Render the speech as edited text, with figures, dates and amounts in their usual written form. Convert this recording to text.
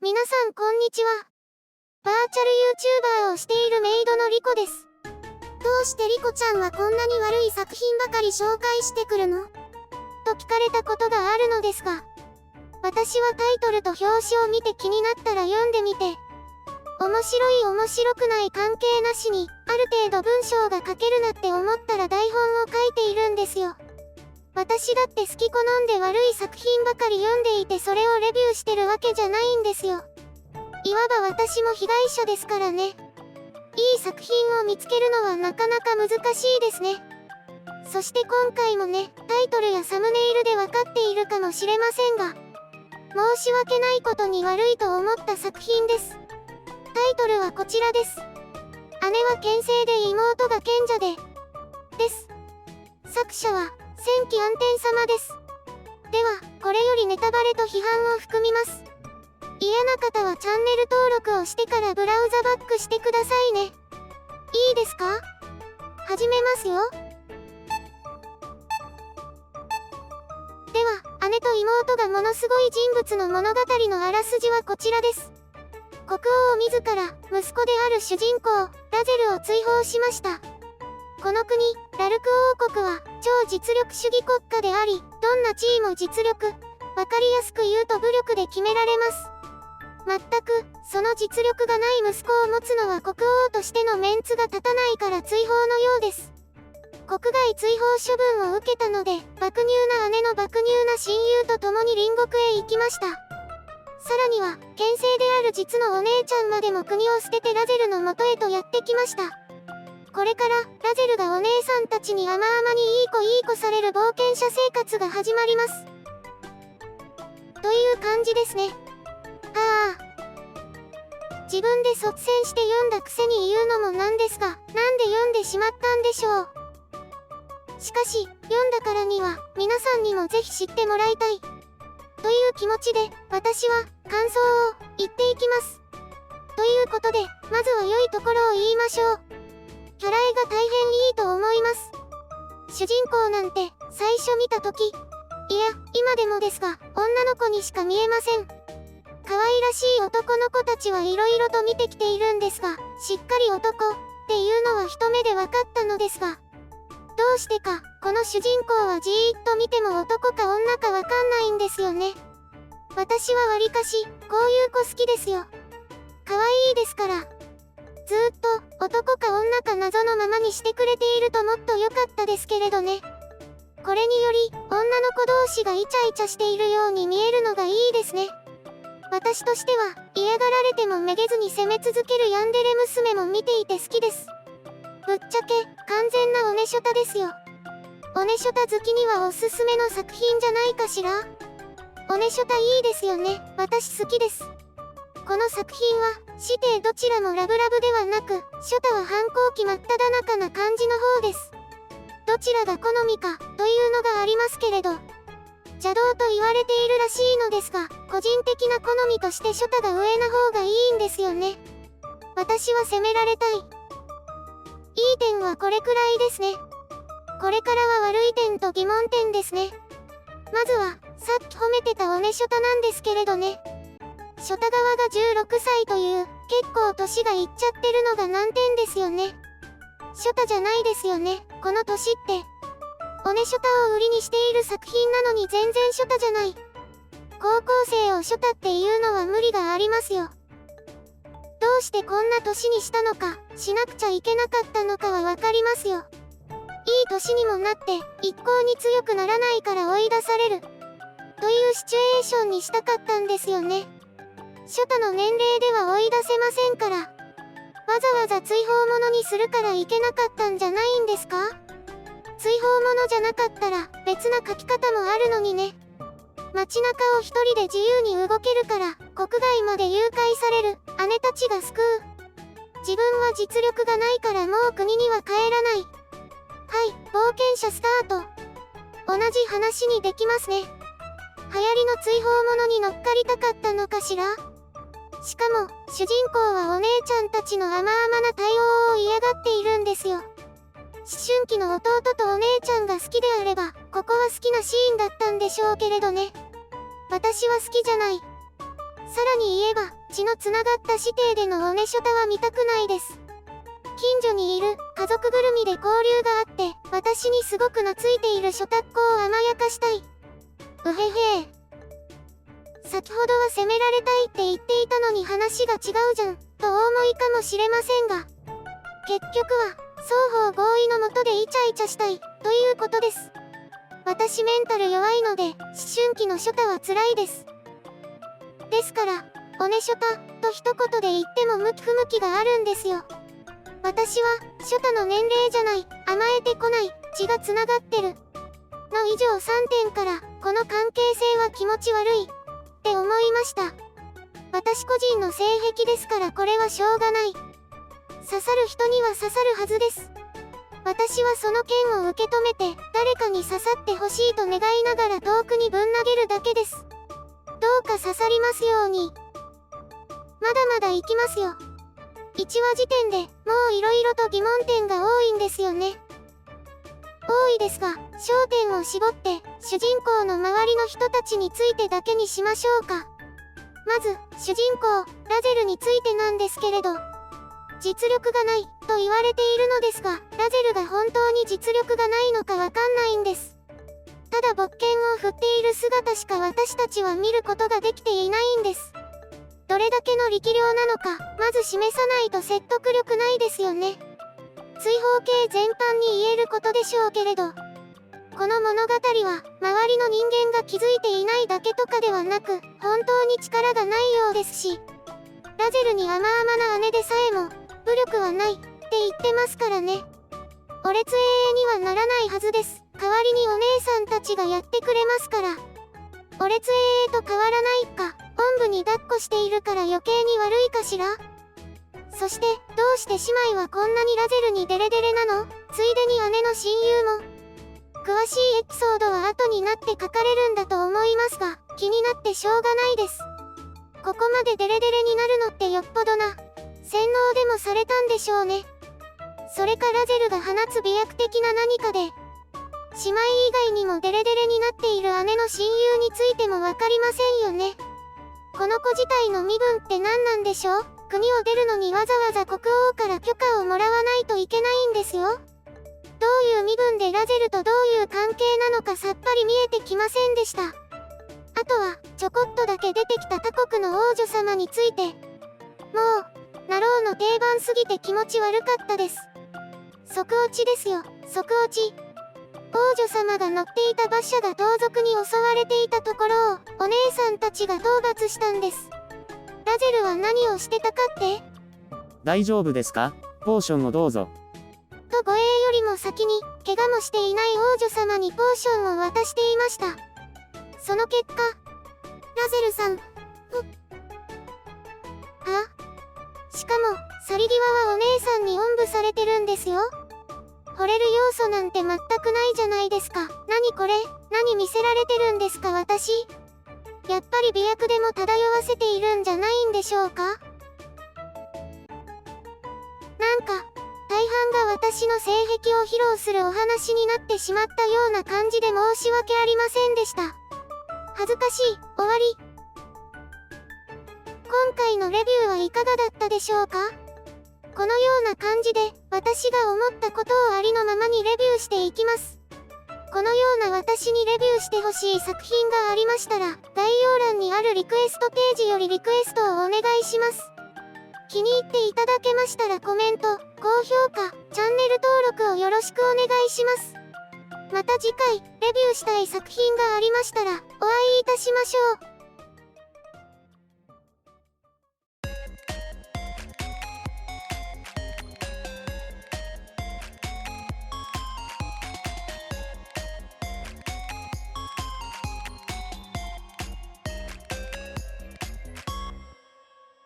皆さんこんにちは。バーチャル YouTuber をしているメイドのリコです。どうしてリコちゃんはこんなに悪い作品ばかり紹介してくるのと聞かれたことがあるのですが、私はタイトルと表紙を見て気になったら読んでみて、面白い面白くない関係なしに、ある程度文章が書けるなって思ったら台本を書いているんですよ。私だって好き好んで悪い作品ばかり読んでいてそれをレビューしてるわけじゃないんですよ。いわば私も被害者ですからね。いい作品を見つけるのはなかなか難しいですね。そして今回もね、タイトルやサムネイルで分かっているかもしれませんが、申し訳ないことに悪いと思った作品です。タイトルはこちらです。姉は剣聖で妹が賢者で、です。作者は、千機暗天様です。では、これよりネタバレと批判を含みます。嫌な方はチャンネル登録をしてからブラウザバックしてくださいね。いいですか？始めますよ。では、姉と妹がものすごい人物の物語のあらすじはこちらです。国王自ら、息子である主人公、ラゼルを追放しました。この国、ラルク王国は、超実力主義国家であり、どんな地位も実力、わかりやすく言うと武力で決められます。全く、その実力がない息子を持つのは国王としてのメンツが立たないから追放のようです。国外追放処分を受けたので、爆乳な姉の爆乳な親友と共に隣国へ行きました。さらには、剣聖である実のお姉ちゃんまでも国を捨ててラゼルの元へとやってきました。これから、ラゼルがお姉さんたちに甘々にいい子される冒険者生活が始まります。という感じですね。自分で率先して読んだくせに言うのもなんですが、なんで読んでしまったんでしょう。しかし、読んだからには、皆さんにもぜひ知ってもらいたい。という気持ちで、私は、感想を、言っていきます。ということで、まずは良いところを言いましょう。キャラ絵が大変いいと思います。主人公なんて、最初見たとき、いや、今でもですが、女の子にしか見えません。可愛らしい男の子たちはいろいろと見てきているんですが、しっかり男っていうのは一目で分かったのですが、どうしてか、この主人公はじーっと見ても男か女か分かんないんですよね。私はわりかし、こういう子好きですよ。可愛いですから。ずーっと、男か女か謎のままにしてくれているともっと良かったですけれどね。これにより、女の子同士がイチャイチャしているように見えるのがいいですね。私としては、嫌がられてもめげずに攻め続けるヤンデレ娘も見ていて好きです。ぶっちゃけ、完全なオネショタですよ。オネショタ好きにはおすすめの作品じゃないかしら？オネショタいいですよね。私好きです。この作品は、師弟どちらもラブラブではなく、ショタは反抗期真っ只中な感じの方です。どちらが好みか、というのがありますけれど、邪道と言われているらしいのですが、個人的な好みとしてショタが上な方がいいんですよね。私は責められたい。いい点はこれくらいですね。これからは悪い点と疑問点ですね。まずは、さっき褒めてたオネショタなんですけれどね。ショタ側が16歳という、結構年がいっちゃってるのが難点ですよね。ショタじゃないですよね、この年って。オネショタを売りにしている作品なのに全然ショタじゃない。高校生をショタっていうのは無理がありますよ。どうしてこんな年にしたのか、しなくちゃいけなかったのかはわかりますよ。いい年にもなって、一向に強くならないから追い出される。というシチュエーションにしたかったんですよね。ショタの年齢では追い出せませんから。わざわざ追放者にするからいけなかったんじゃないんですか？追放者じゃなかったら別な書き方もあるのにね。街中を一人で自由に動けるから国外まで誘拐される姉たちが救う。自分は実力がないからもう国には帰らない。はい、冒険者スタート。同じ話にできますね。流行りの追放者に乗っかりたかったのかしら？しかも、主人公はお姉ちゃんたちの甘々な対応を嫌がっているんですよ。思春期の弟とお姉ちゃんが好きであれば、ここは好きなシーンだったんでしょうけれどね。私は好きじゃない。さらに言えば、血のつながった師弟でのおねショタは見たくないです。近所にいる家族ぐるみで交流があって、私にすごく懐いているショタっ子を甘やかしたい。うへへ。先ほどは責められたいって言っていたのに話が違うじゃん、とお思いかもしれませんが、結局は、双方合意のもとでイチャイチャしたい、ということです。私メンタル弱いので、思春期のショタは辛いです。ですから、おねショタ、と一言で言っても向き不向きがあるんですよ。私は、ショタの年齢じゃない、甘えてこない、血がつながってる。の以上3点から、この関係性は気持ち悪い、って思いました。私個人の性癖ですからこれはしょうがない。刺さる人には刺さるはずです。私はその剣を受け止めて、誰かに刺さってほしいと願いながら遠くにぶん投げるだけです。どうか刺さりますように。まだまだ行きますよ。1話時点で、もう色々と疑問点が多いんですよね。多いですが、焦点を絞って、主人公の周りの人たちについてだけにしましょうか。まず、主人公、ラゼルについてなんですけれど、実力がない、と言われているのですが、ラゼルが本当に実力がないのかわかんないんです。ただ勃剣を振っている姿しか私たちは見ることができていないんです。どれだけの力量なのか、まず示さないと説得力ないですよね。追放系全般に言えることでしょうけれど、この物語は、周りの人間が気づいていないだけとかではなく、本当に力がないようですし、ラゼルに甘々な姉でさえも、武力はない、って言ってますからね。お列永遠にはならないはずです。代わりにお姉さんたちがやってくれますから。お列永遠と変わらないか、おんぶに抱っこしているから余計に悪いかしら。そして、どうして姉妹はこんなにラゼルにデレデレなの？ついでに姉の親友も。詳しいエピソードは後になって書かれるんだと思いますが、気になってしょうがないです。ここまでデレデレになるのってよっぽどな、洗脳でもされたんでしょうね。それかラゼルが放つ美薬的な何かで、姉妹以外にもデレデレになっている姉の親友についてもわかりませんよね。この子自体の身分って何なんでしょう？国を出るのにわざわざ国王から許可をもらわないといけないんですよ。どういう身分でラゼルとどういう関係なのかさっぱり見えてきませんでした。あとは、ちょこっとだけ出てきた他国の王女様について。もう、ナローの定番すぎて気持ち悪かったです。即落ちですよ、即落ち。王女様が乗っていた馬車が盗賊に襲われていたところを、お姉さんたちが討伐したんです。ラゼルは何をしてたかって？大丈夫ですか？ポーションをどうぞ。と護衛よりも先に、怪我もしていない王女様にポーションを渡していました。その結果、ラゼルさん、しかも、去り際はお姉さんにおんぶされてるんですよ。惚れる要素なんて全くないじゃないですか。何これ？何見せられてるんですか私？やっぱり美薬でも漂わせているんじゃないんでしょうか？なんか、大半が私の性癖を披露するお話になってしまったような感じで申し訳ありませんでした。恥ずかしい、終わり。今回のレビューはいかがだったでしょうか？このような感じで、私が思ったことをありのままにレビューしていきます。このような私にレビューしてほしい作品がありましたら、概要欄にあるリクエストページよりリクエストをお願いします。気に入っていただけましたらコメント、高評価、チャンネル登録をよろしくお願いします。また次回、レビューしたい作品がありましたら、お会いいたしましょう。